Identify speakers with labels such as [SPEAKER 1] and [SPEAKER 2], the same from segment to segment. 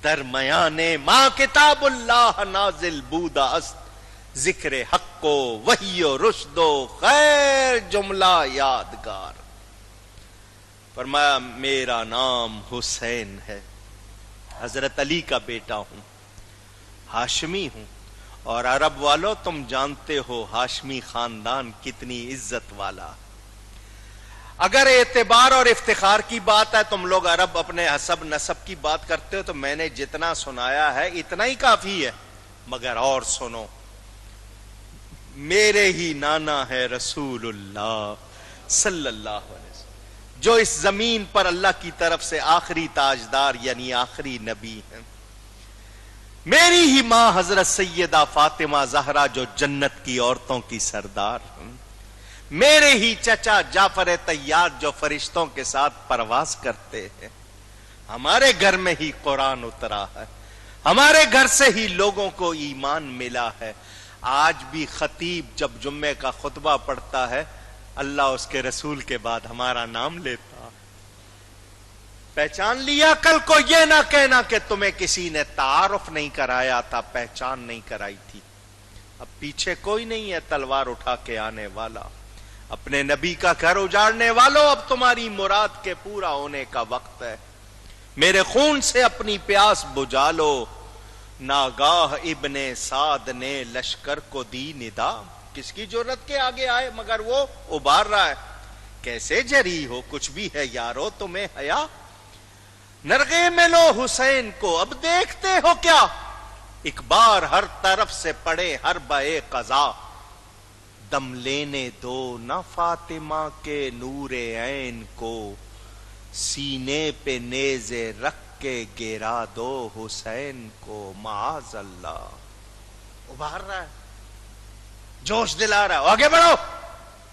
[SPEAKER 1] درمیانے ماں کتاب اللہ نازل بودا است، ذکر حق و وحی و رشد و خیر جملہ یادگار۔ فرمایا میرا نام حسین ہے، حضرت علی کا بیٹا ہوں، ہاشمی ہوں، اور عرب والو تم جانتے ہو ہاشمی خاندان کتنی عزت والا۔ اگر اعتبار اور افتخار کی بات ہے، تم لوگ عرب اپنے حسب نسب کی بات کرتے ہو تو میں نے جتنا سنایا ہے اتنا ہی کافی ہے، مگر اور سنو، میرے ہی نانا ہے رسول اللہ صلی اللہ علیہ وسلم، جو اس زمین پر اللہ کی طرف سے آخری تاجدار یعنی آخری نبی ہیں۔ میری ہی ماں حضرت سیدہ فاطمہ زہرا جو جنت کی عورتوں کی سردار ہیں۔ میرے ہی چچا جعفر طیار جو فرشتوں کے ساتھ پرواز کرتے ہیں۔ ہمارے گھر میں ہی قرآن اترا ہے، ہمارے گھر سے ہی لوگوں کو ایمان ملا ہے۔ آج بھی خطیب جب جمعے کا خطبہ پڑھتا ہے، اللہ اس کے رسول کے بعد ہمارا نام لیتا۔ پہچان لیا، کل کو یہ نہ کہنا کہ تمہیں کسی نے تعارف نہیں کرایا تھا، پہچان نہیں کرائی تھی۔ اب پیچھے کوئی نہیں ہے تلوار اٹھا کے آنے والا۔ اپنے نبی کا گھر اجاڑنے والوں، اب تمہاری مراد کے پورا ہونے کا وقت ہے۔ میرے خون سے اپنی پیاس بجھا لو۔ ناگاہ ابن سعد نے لشکر کو دی ندا، کس کی جرت کے آگے آئے مگر وہ ابھار رہا ہے۔ کیسے جری ہو، کچھ بھی ہے یارو تمہیں حیا، نرغے میں لو حسین کو اب دیکھتے ہو کیا، ایک بار ہر طرف سے پڑے ہر بے قضا، دم لینے دو نہ فاطمہ کے نور عین کو، سینے پہ نیزے رکھ کے گرا دو حسین کو، معاذ اللہ۔ ابھار رہا ہے، جوش دلا رہا ہے، آگے بڑھو،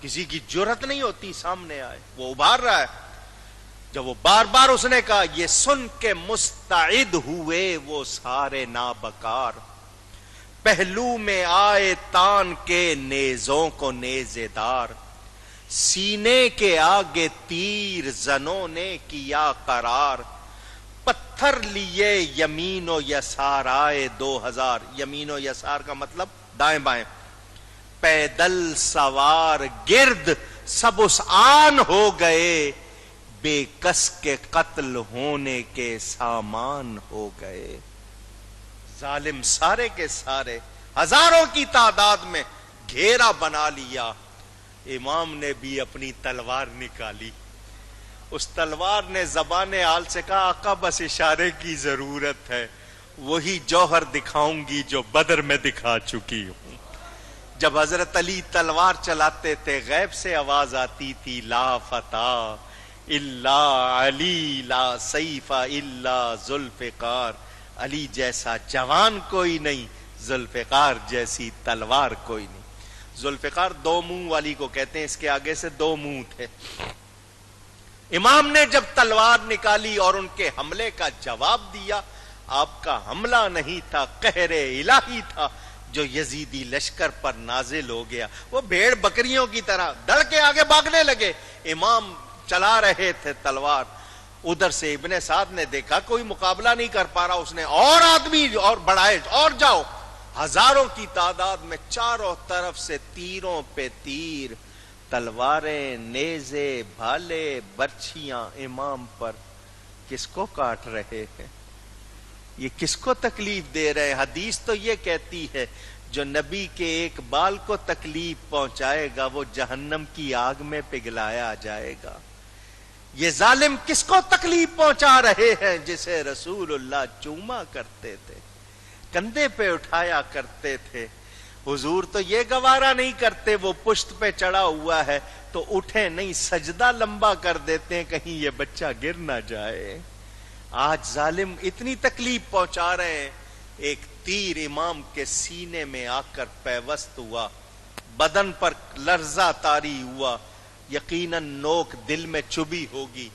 [SPEAKER 1] کسی کی جرت نہیں ہوتی سامنے آئے، وہ ابھار رہا ہے۔ جب وہ بار بار اس نے کہا، یہ سن کے مستعد ہوئے وہ سارے نابکار، پہلو میں آئے تان کے نیزوں کو نیزے دار، سینے کے آگے تیر زنوں نے کیا قرار، پتھر لیے یمین و یسار آئے 2000، یمین و یسار کا مطلب دائیں بائیں، پیدل سوار گرد سب اس آن ہو گئے، بے کس کے قتل ہونے کے سامان ہو گئے۔ ظالم سارے کے سارے ہزاروں کی تعداد میں گھیرا بنا لیا۔ امام نے بھی اپنی تلوار نکالی، اس تلوار نے زبان حال سے کہا، آقا بس اشارے کی ضرورت ہے، وہی جوہر دکھاؤں گی جو بدر میں دکھا چکی ہوں۔ جب حضرت علی تلوار چلاتے تھے، غیب سے آواز آتی تھی، لا فتح الا علی، لا سیف الا ذوالفقار، علی جیسا جوان کوئی نہیں، ذوالفقار جیسی تلوار کوئی نہیں۔ ذوالفقار دو منہ والی کو کہتے ہیں، اس کے آگے سے دو منہ تھے۔ امام نے جب تلوار نکالی اور ان کے حملے کا جواب دیا، آپ کا حملہ نہیں تھا، قہر الہی تھا جو یزیدی لشکر پر نازل ہو گیا۔ وہ بھیڑ بکریوں کی طرح ڈر کے آگے بھاگنے لگے۔ امام چلا رہے تھے تلوار، ادھر سے ابن سعد نے دیکھا کوئی مقابلہ نہیں کر پا رہا، اس نے اور آدمی اور بڑھائے، اور جاؤ، ہزاروں کی تعداد میں چاروں طرف سے تیروں پہ تیر، تلواریں، نیزے، بھالے، برچھیاں امام پر۔ کس کو کاٹ رہے ہیں؟ یہ کس کو تکلیف دے رہے ہیں؟ حدیث تو یہ کہتی ہے، جو نبی کے ایک بال کو تکلیف پہنچائے گا وہ جہنم کی آگ میں پگھلایا جائے گا۔ یہ ظالم کس کو تکلیف پہنچا رہے ہیں؟ جسے رسول اللہ چوما کرتے تھے، کندھے پہ اٹھایا کرتے تھے۔ حضور تو یہ گوارا نہیں کرتے، وہ پشت پہ چڑھا ہوا ہے تو اٹھے نہیں، سجدہ لمبا کر دیتے ہیں کہیں یہ بچہ گر نہ جائے۔ آج ظالم اتنی تکلیف پہنچا رہے ہیں۔ ایک تیر امام کے سینے میں آ کر پیوست ہوا، بدن پر لرزہ طاری ہوا، یقیناً نوک دل میں چبھی ہوگی۔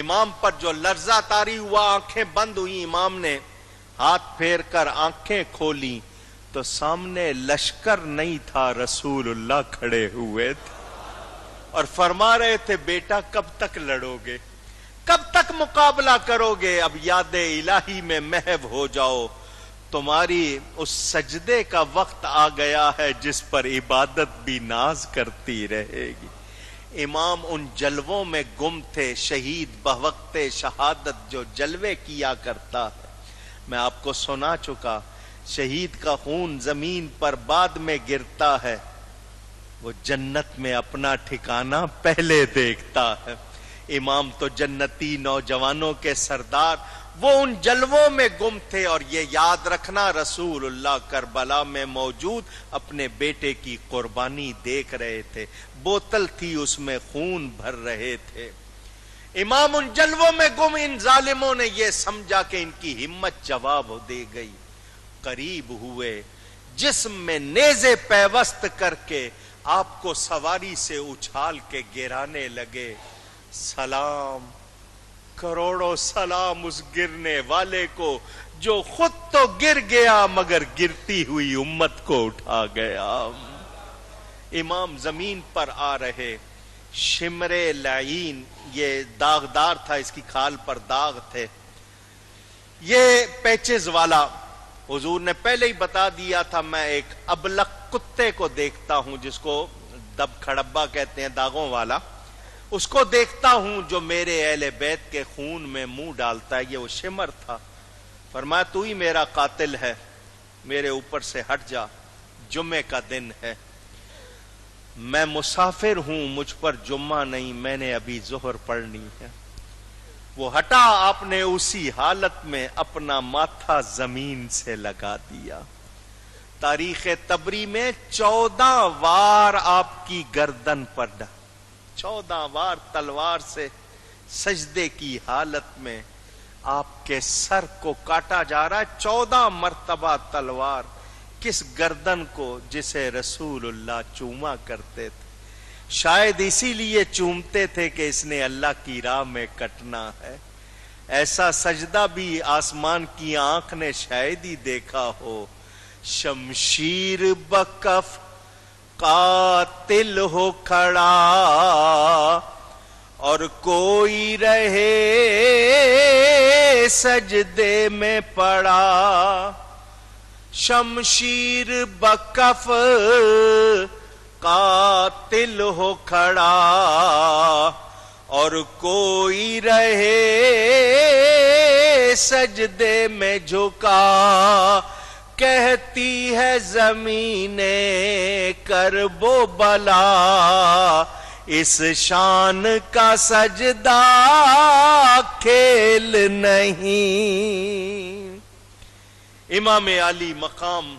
[SPEAKER 1] امام پر جو لرزہ طاری ہوا، آنکھیں بند ہوئی، امام نے ہاتھ پھیر کر آنکھیں کھولی تو سامنے لشکر نہیں تھا، رسول اللہ کھڑے ہوئے تھے اور فرما رہے تھے، بیٹا کب تک لڑو گے؟ کب تک مقابلہ کرو گے؟ اب یاد الہی میں محو ہو جاؤ، تمہاری اس سجدے کا وقت آ گیا ہے جس پر عبادت بھی ناز کرتی رہے گی۔ امام ان جلووں میں گم تھے، شہید بوقت شہادت جو جلوے کیا کرتا ہے۔ میں آپ کو سنا چکا، شہید کا خون زمین پر بعد میں گرتا ہے، وہ جنت میں اپنا ٹھکانہ پہلے دیکھتا ہے۔ امام تو جنتی نوجوانوں کے سردار، وہ ان جلووں میں گم تھے، اور یہ یاد رکھنا رسول اللہ کربلا میں موجود اپنے بیٹے کی قربانی دیکھ رہے تھے، بوتل تھی اس میں خون بھر رہے تھے۔ امام ان جلووں میں گم، ان ظالموں نے یہ سمجھا کہ ان کی ہمت جواب دے گئی، قریب ہوئے، جسم میں نیزے پیوست کر کے آپ کو سواری سے اچھال کے گرانے لگے۔ سلام، کروڑوں سلام اس گرنے والے کو جو خود تو گر گیا مگر گرتی ہوئی امت کو اٹھا گیا۔ امام زمین پر آ رہے، شمر لعین، یہ داغدار تھا، اس کی کھال پر داغ تھے، یہ پیچز والا۔ حضور نے پہلے ہی بتا دیا تھا، میں ایک ابلق کتے کو دیکھتا ہوں جس کو دب کھڑبا کہتے ہیں، داغوں والا، اس کو دیکھتا ہوں جو میرے اہل بیت کے خون میں منہ ڈالتا ہے، یہ وہ شمر تھا۔ فرمایا تو ہی میرا قاتل ہے، میرے اوپر سے ہٹ جا، جمعے کا دن ہے، میں مسافر ہوں، مجھ پر جمعہ نہیں، میں نے ابھی ظہر پڑھنی ہے۔ وہ ہٹا، آپ نے اسی حالت میں اپنا ماتھا زمین سے لگا دیا۔ تاریخ تبری میں 14 وار آپ کی گردن پر 14 وار تلوار سے سجدے کی حالت میں آپ کے سر کو کاٹا جا رہا ہے، 14 مرتبہ تلوار، کس گردن کو جسے رسول اللہ چوما کرتے تھے۔ شاید اسی لیے چومتے تھے کہ اس نے اللہ کی راہ میں کٹنا ہے۔ ایسا سجدہ بھی آسمان کی آنکھ نے شاید ہی دیکھا ہو۔ شمشیر بکف قاتل ہو کھڑا اور کوئی رہے سجدے میں پڑا، شمشیر بکف قاتل ہو کھڑا اور کوئی رہے سجدے میں جھکا، کہتی ہے زمین کرب و بلا اس شان کا سجدہ کھیل نہیں۔ امام علی مقام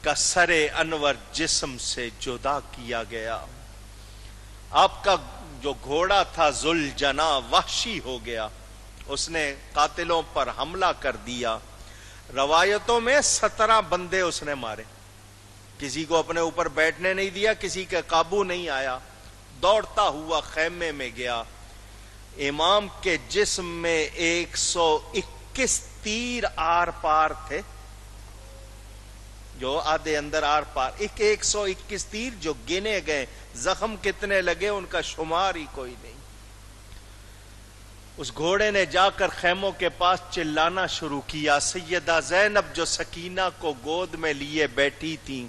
[SPEAKER 1] کا سر انور جسم سے جدا کیا گیا، آپ کا جو گھوڑا تھا ذوالجناح وحشی ہو گیا، اس نے قاتلوں پر حملہ کر دیا۔ روایتوں میں 17 بندے اس نے مارے، کسی کو اپنے اوپر بیٹھنے نہیں دیا، کسی کا قابو نہیں آیا، دوڑتا ہوا خیمے میں گیا۔ امام کے جسم میں 121 تیر آر پار تھے، جو آدھے اندر آر پار، 121 تیر جو گنے گئے، زخم کتنے لگے ان کا شمار ہی کوئی نہیں۔ اس گھوڑے نے جا کر خیموں کے پاس چلانا شروع کیا۔ سیدہ زینب جو سکینہ کو گود میں لیے بیٹھی تھیں،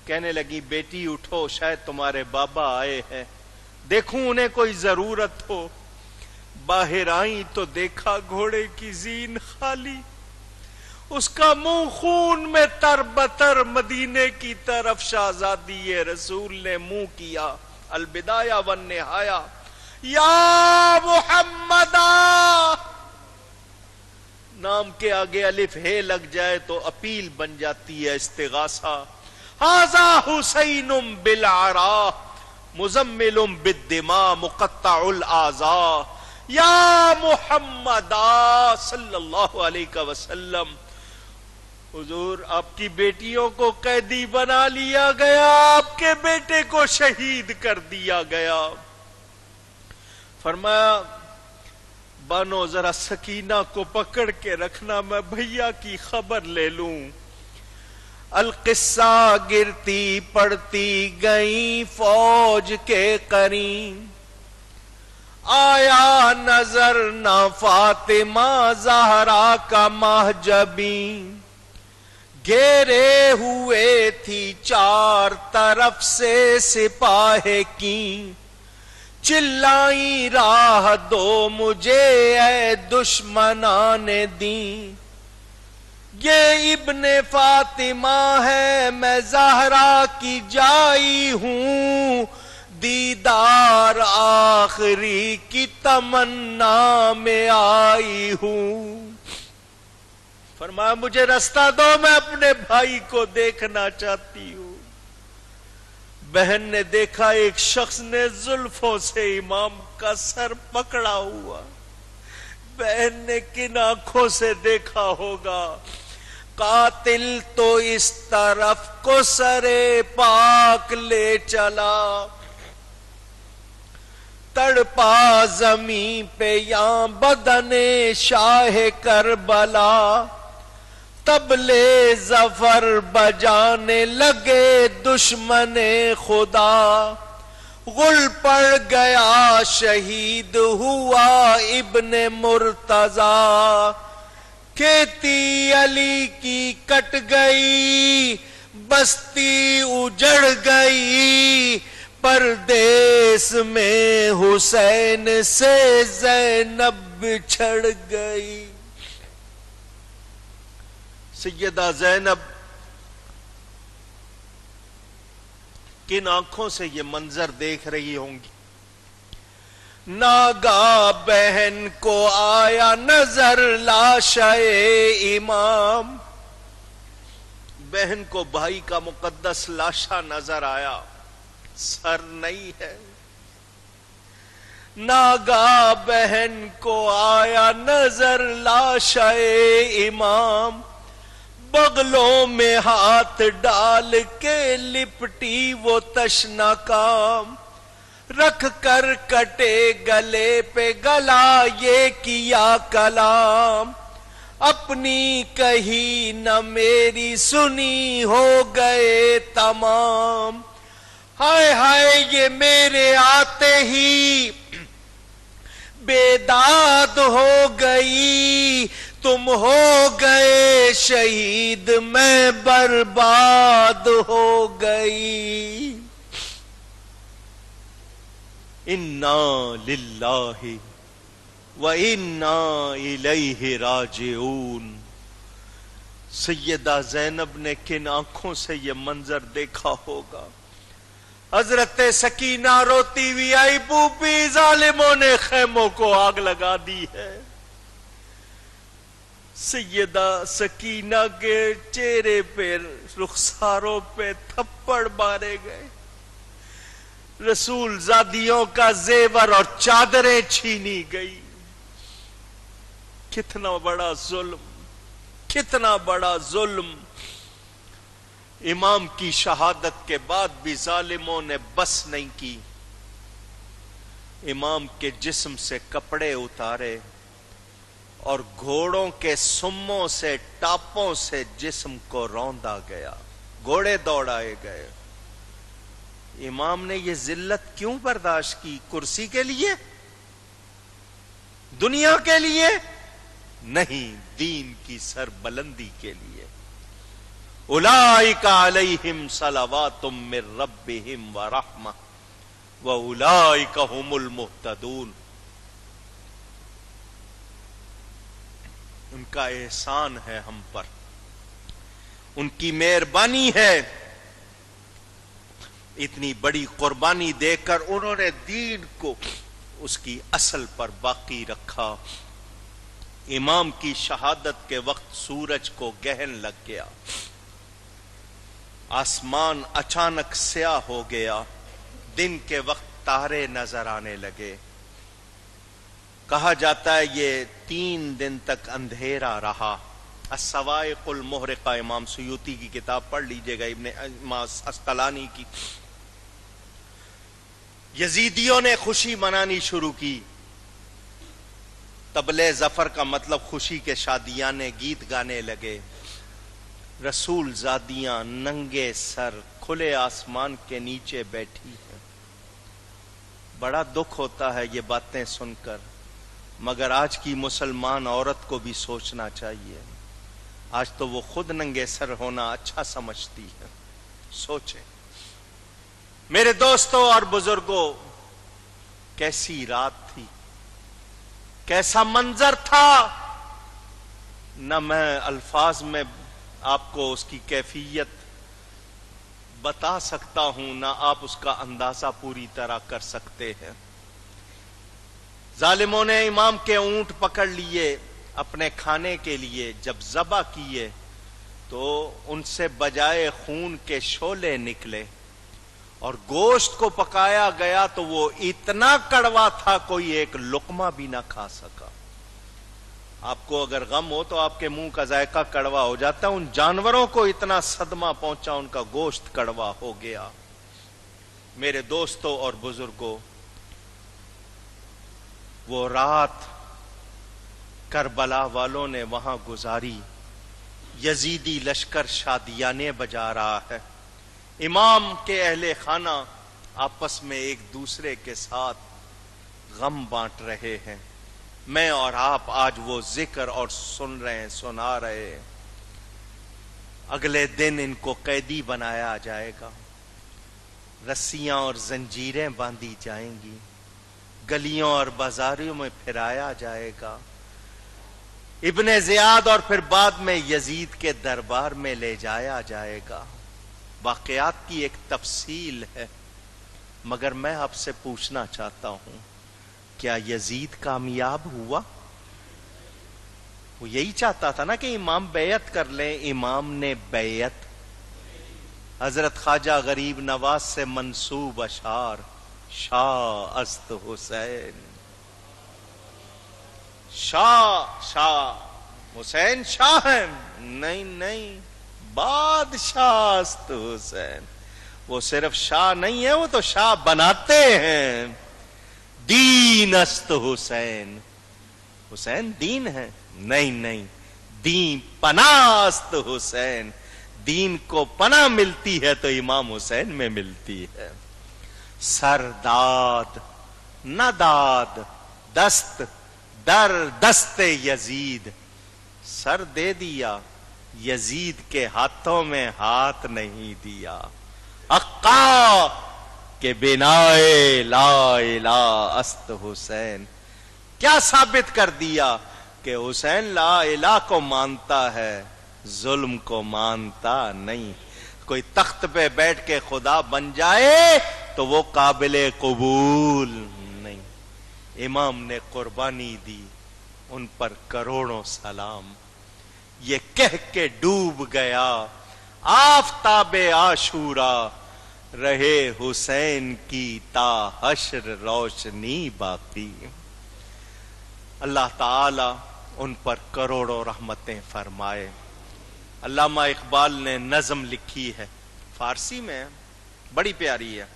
[SPEAKER 1] کہنے لگی بیٹی اٹھو، شاید تمہارے بابا آئے ہیں، دیکھوں انہیں کوئی ضرورت ہو۔ باہر آئیں تو دیکھا گھوڑے کی زین خالی، اس کا منہ خون میں تر بتر، مدینے کی طرف شہزادی رسول نے منہ کیا۔ البدایہ والنہایہ، یا محمد، نام کے آگے الف ہے لگ جائے تو اپیل بن جاتی ہے، استغاثہ۔ ھذا حسین بالعراء مزمل بالدماء مقطع الاعضاء، یا محمد صلی اللہ علیہ وسلم۔ حضور، آپ کی بیٹیوں کو قیدی بنا لیا گیا، آپ کے بیٹے کو شہید کر دیا گیا۔ فرمایا بانو ذرا سکینہ کو پکڑ کے رکھنا، میں بھیا کی خبر لے لوں۔ القصہ گرتی پڑتی گئی فوج کے قرین، آیا نظر نہ فاطمہ زہرا کا محجبیں، گھیرے ہوئے تھی چار طرف سے سپاہ کی، چلائی راہ دو مجھے اے دشمنان دین، یہ ابن فاطمہ ہے میں زہرا کی جائی ہوں، دیدار آخری کی تمنا میں آئی ہوں۔ فرمایا مجھے راستہ دو، میں اپنے بھائی کو دیکھنا چاہتی ہوں۔ بہن نے دیکھا ایک شخص نے زلفوں سے امام کا سر پکڑا ہوا، بہن نے کن آنکھوں سے دیکھا ہوگا، قاتل تو اس طرف کو سرے پاک لے چلا، تڑپا زمین پہ یہاں بدن شاہ کربلا، طبلے ظفر بجانے لگے دشمن خدا، غل پڑ گیا شہید ہوا ابن مرتضی، کھیتی علی کی کٹ گئی بستی اجڑ گئی، پردیس میں حسین سے زینب بچھڑ گئی۔ سیدہ زینب کن آنکھوں سے یہ منظر دیکھ رہی ہوں گی؟ ناگا بہن کو آیا نظر لاشِ امام، بہن کو بھائی کا مقدس لاشا نظر آیا، سر نہیں ہے۔ ناگا بہن کو آیا نظر لاشِ امام، بغلوں میں ہاتھ ڈال کے لپٹی وہ تشنا کام، رکھ کر کٹے گلے پہ گلا یہ کیا کلام، اپنی کہی نہ میری سنی ہو گئے تمام، ہائے ہائے یہ میرے آتے ہی بیداد ہو گئی، تم ہو گئے شہید میں برباد ہو گئی۔ انا للہ وَإِنَّا إِلَيْهِ راجعون۔ سیدہ زینب نے کن آنکھوں سے یہ منظر دیکھا ہوگا؟ حضرت سکینہ روتی ہوئی آئی، بوبی ظالموں نے خیموں کو آگ لگا دی ہے۔ سیدہ سکینہ کے چہرے پہ رخساروں پہ تھپڑ مارے گئے، رسول زادیوں کا زیور اور چادریں چھینی گئی۔ کتنا بڑا ظلم، کتنا بڑا ظلم۔ امام کی شہادت کے بعد بھی ظالموں نے بس نہیں کی، امام کے جسم سے کپڑے اتارے اور گھوڑوں کے سموں سے ٹاپوں سے جسم کو روندا گیا، گھوڑے دوڑائے گئے۔ امام نے یہ ذلت کیوں برداشت کی؟ کرسی کے لیے؟ دنیا کے لیے؟ نہیں، دین کی سربلندی کے لیے۔ اولئک علیہم صلوات من ربہم ورحمہ واولئک هم المہتدون۔ ان کا احسان ہے ہم پر، ان کی مہربانی ہے، اتنی بڑی قربانی دے کر انہوں نے دین کو اس کی اصل پر باقی رکھا۔ امام کی شہادت کے وقت سورج کو گہن لگ گیا، آسمان اچانک سیاہ ہو گیا، دن کے وقت تارے نظر آنے لگے۔ کہا جاتا ہے یہ 3 دن تک اندھیرا رہا۔ الصواعق المحرقہ، امام سیوطی کی کتاب پڑھ لیجئے گا، ابن اسقلانی کی۔ یزیدیوں نے خوشی منانی شروع کی، طبلے ظفر کا مطلب خوشی کے شادیانے گیت گانے لگے۔ رسول زادیاں ننگے سر کھلے آسمان کے نیچے بیٹھی ہیں، بڑا دکھ ہوتا ہے یہ باتیں سن کر، مگر آج کی مسلمان عورت کو بھی سوچنا چاہیے۔ آج تو وہ خود ننگے سر ہونا اچھا سمجھتی ہے۔ سوچیں میرے دوستوں اور بزرگوں، کیسی رات تھی، کیسا منظر تھا، نہ میں الفاظ میں آپ کو اس کی کیفیت بتا سکتا ہوں، نہ آپ اس کا اندازہ پوری طرح کر سکتے ہیں۔ ظالموں نے امام کے اونٹ پکڑ لیے اپنے کھانے کے لیے، جب ذبح کیے تو ان سے بجائے خون کے شعلے نکلے، اور گوشت کو پکایا گیا تو وہ اتنا کڑوا تھا کوئی ایک لقمہ بھی نہ کھا سکا۔ آپ کو اگر غم ہو تو آپ کے منہ کا ذائقہ کڑوا ہو جاتا ہے، ان جانوروں کو اتنا صدمہ پہنچا، ان کا گوشت کڑوا ہو گیا۔ میرے دوستوں اور بزرگوں، وہ رات کربلا والوں نے وہاں گزاری، یزیدی لشکر شادیانے بجا رہا ہے، امام کے اہل خانہ آپس میں ایک دوسرے کے ساتھ غم بانٹ رہے ہیں۔ میں اور آپ آج وہ ذکر اور سن رہے ہیں، سنا رہے ہیں۔ اگلے دن ان کو قیدی بنایا جائے گا، رسیاں اور زنجیریں باندھی جائیں گی، گلیوں اور بازاروں میں پھرایا جائے گا، ابن زیاد اور پھر بعد میں یزید کے دربار میں لے جایا جائے گا۔ واقعات کی ایک تفصیل ہے، مگر میں آپ سے پوچھنا چاہتا ہوں، کیا یزید کامیاب ہوا؟ وہ یہی چاہتا تھا نا کہ امام بیعت کر لیں، امام نے بیعت۔ حضرت خواجہ غریب نواز سے منسوب اشعار، شاہ است حسین، شاہ حسین شاہ ہیں، نہیں بادشاہ است حسین۔ وہ صرف شاہ نہیں ہے، وہ تو شاہ بناتے ہیں۔ دین است حسین، حسین دین ہے، نہیں دین پناہ است حسین، دین کو پناہ ملتی ہے تو امام حسین میں ملتی ہے۔ سرداد نہ داد، دست در دست یزید، سر دے دیا یزید کے ہاتھوں میں ہاتھ نہیں دیا۔ حقا کہ بنائے لا الہ است حسین، کیا ثابت کر دیا کہ حسین لا الہ کو مانتا ہے، ظلم کو مانتا نہیں۔ کوئی تخت پہ بیٹھ کے خدا بن جائے تو وہ قابل قبول نہیں۔ امام نے قربانی دی، ان پر کروڑوں سلام۔ یہ کہہ کے ڈوب گیا آفتاب عاشورا، رہے حسین کی تا حشر روشنی باقی۔ اللہ تعالی ان پر کروڑوں رحمتیں فرمائے۔ علامہ اقبال نے نظم لکھی ہے، فارسی میں بڑی پیاری ہے،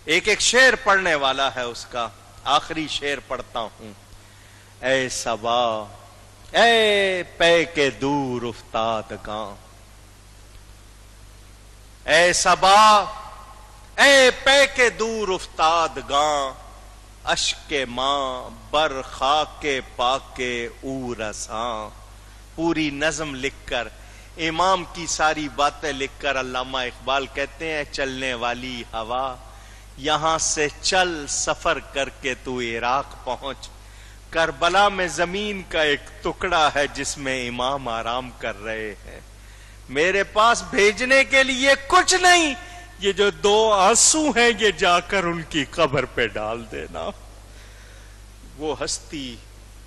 [SPEAKER 1] ایک شعر پڑھنے والا ہے اس کا، آخری شعر پڑھتا ہوں۔ اے صبا اے پے کے دور افتادگاں، اے صبا اے پے کے دور افتادگاں، اشک ماں بر خاک پاک او رساں۔ پوری نظم لکھ کر، امام کی ساری باتیں لکھ کر علامہ اقبال کہتے ہیں، چلنے والی ہوا یہاں سے چل، سفر کر کے تو عراق پہنچ، کربلا میں زمین کا ایک ٹکڑا ہے جس میں امام آرام کر رہے ہیں، میرے پاس بھیجنے کے لیے کچھ نہیں، یہ جو 2 آنسو ہیں یہ جا کر ان کی قبر پہ ڈال دینا۔ وہ ہستی،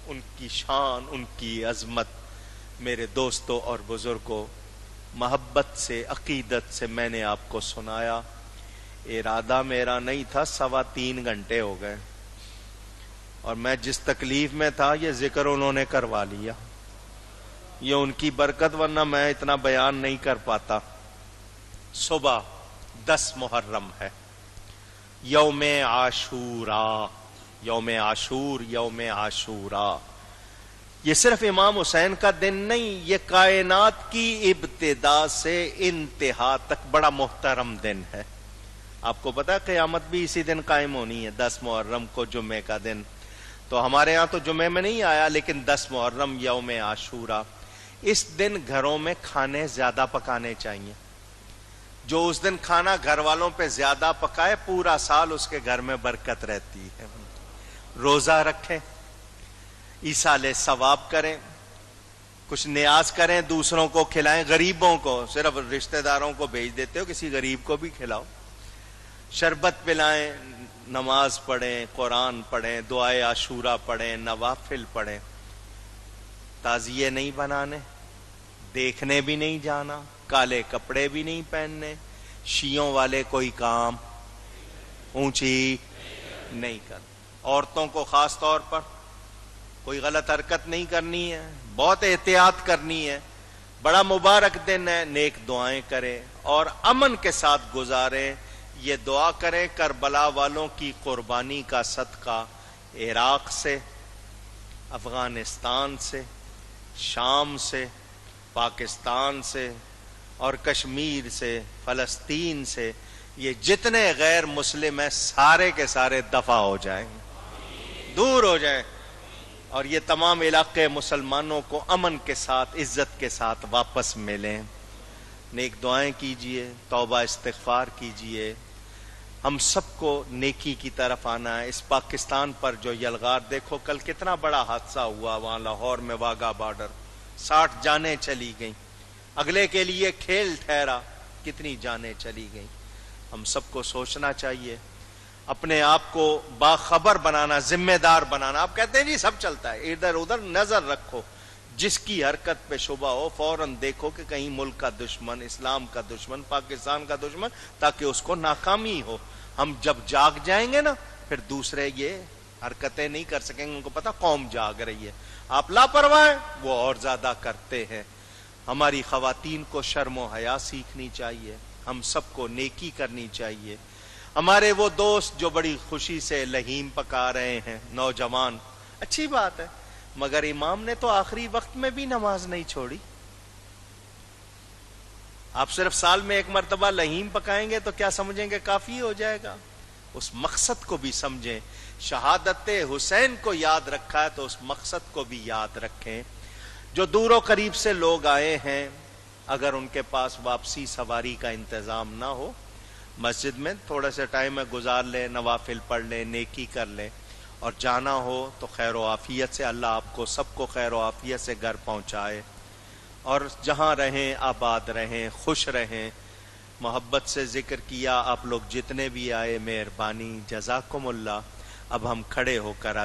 [SPEAKER 1] ان کی شان، ان کی عظمت، میرے دوستوں اور بزرگوں، محبت سے، عقیدت سے میں نے آپ کو سنایا۔ ارادہ میرا نہیں تھا، 3.25 گھنٹے ہو گئے، اور میں جس تکلیف میں تھا یہ ذکر انہوں نے کروا لیا، یہ ان کی برکت، ورنہ میں اتنا بیان نہیں کر پاتا۔ صبح 10 محرم ہے، یوم عاشورا، یوم عاشور، یوم عاشورا۔ یہ صرف امام حسین کا دن نہیں، یہ کائنات کی ابتدا سے انتہا تک بڑا محترم دن ہے۔ آپ کو پتا ہے قیامت بھی اسی دن قائم ہونی ہے، 10 محرم کو، جمعے کا دن. تو ہمارے ہاں تو جمعے میں نہیں آیا، لیکن 10 محرم یوم عاشورہ، اس دن گھروں میں کھانے زیادہ پکانے چاہیے. جو اس دن کھانا گھر والوں پہ زیادہ پکائے، پورا سال اس کے گھر میں برکت رہتی ہے. روزہ رکھیں، ایصال ثواب کریں، کچھ نیاز کریں، دوسروں کو کھلائیں، غریبوں کو، صرف رشتہ داروں کو بھیج دیتے ہو، کسی غریب کو بھی کھلاؤ، شربت پلائیں، نماز پڑھیں، قرآن پڑھیں، دعائے عاشورہ پڑھیں، نوافل پڑھیں. تعزیے نہیں بنانے، دیکھنے بھی نہیں جانا، کالے کپڑے بھی نہیں پہننے، شیعوں والے کوئی کام اونچی نہیں کرنا، عورتوں کو خاص طور پر کوئی غلط حرکت نہیں کرنی ہے، بہت احتیاط کرنی ہے. بڑا مبارک دن ہے، نیک دعائیں کریں اور امن کے ساتھ گزاریں. یہ دعا کریں کربلا والوں کی قربانی کا صدقہ عراق سے، افغانستان سے، شام سے، پاکستان سے اور کشمیر سے، فلسطین سے، یہ جتنے غیر مسلم ہیں سارے کے سارے دفع ہو جائیں، دور ہو جائیں، اور یہ تمام علاقے مسلمانوں کو امن کے ساتھ، عزت کے ساتھ واپس ملیں. نیک دعائیں کیجئے، توبہ استغفار کیجئے. ہم سب کو نیکی کی طرف آنا ہے. اس پاکستان پر جو یلغار، دیکھو کل کتنا بڑا حادثہ ہوا وہاں لاہور میں، واگا بارڈر، 60 جانیں چلی گئیں. اگلے کے لیے کھیل ٹھہرا، کتنی جانیں چلی گئیں. ہم سب کو سوچنا چاہیے، اپنے آپ کو باخبر بنانا، ذمہ دار بنانا. آپ کہتے ہیں جی سب چلتا ہے، ادھر ادھر نظر رکھو، جس کی حرکت پہ شبہ ہو فوراً دیکھو کہ کہیں ملک کا دشمن، اسلام کا دشمن، پاکستان کا دشمن، تاکہ اس کو ناکامی ہو. ہم جب جاگ جائیں گے نا، پھر دوسرے یہ حرکتیں نہیں کر سکیں گے. ان کو پتا قوم جاگ رہی ہے. آپ لاپرواہ ہیں، وہ اور زیادہ کرتے ہیں. ہماری خواتین کو شرم و حیا سیکھنی چاہیے، ہم سب کو نیکی کرنی چاہیے. ہمارے وہ دوست جو بڑی خوشی سے لہیم پکا رہے ہیں، نوجوان، اچھی بات ہے، مگر امام نے تو آخری وقت میں بھی نماز نہیں چھوڑی. آپ صرف سال میں ایک مرتبہ لہیم پکائیں گے تو کیا سمجھیں گے کافی ہو جائے گا؟ اس مقصد کو بھی سمجھیں. شہادت حسین کو یاد رکھا ہے تو اس مقصد کو بھی یاد رکھیں. جو دور و قریب سے لوگ آئے ہیں، اگر ان کے پاس واپسی سواری کا انتظام نہ ہو، مسجد میں تھوڑے سے ٹائم میں گزار لیں، نوافل پڑھ لیں، نیکی کر لیں، اور جانا ہو تو خیر و عافیت سے، اللہ آپ کو سب کو خیر و عافیت سے گھر پہنچائے. اور جہاں رہیں آباد رہیں، خوش رہیں. محبت سے ذکر کیا، آپ لوگ جتنے بھی آئے مہربانی، جزاکم اللہ. اب ہم کھڑے ہو کر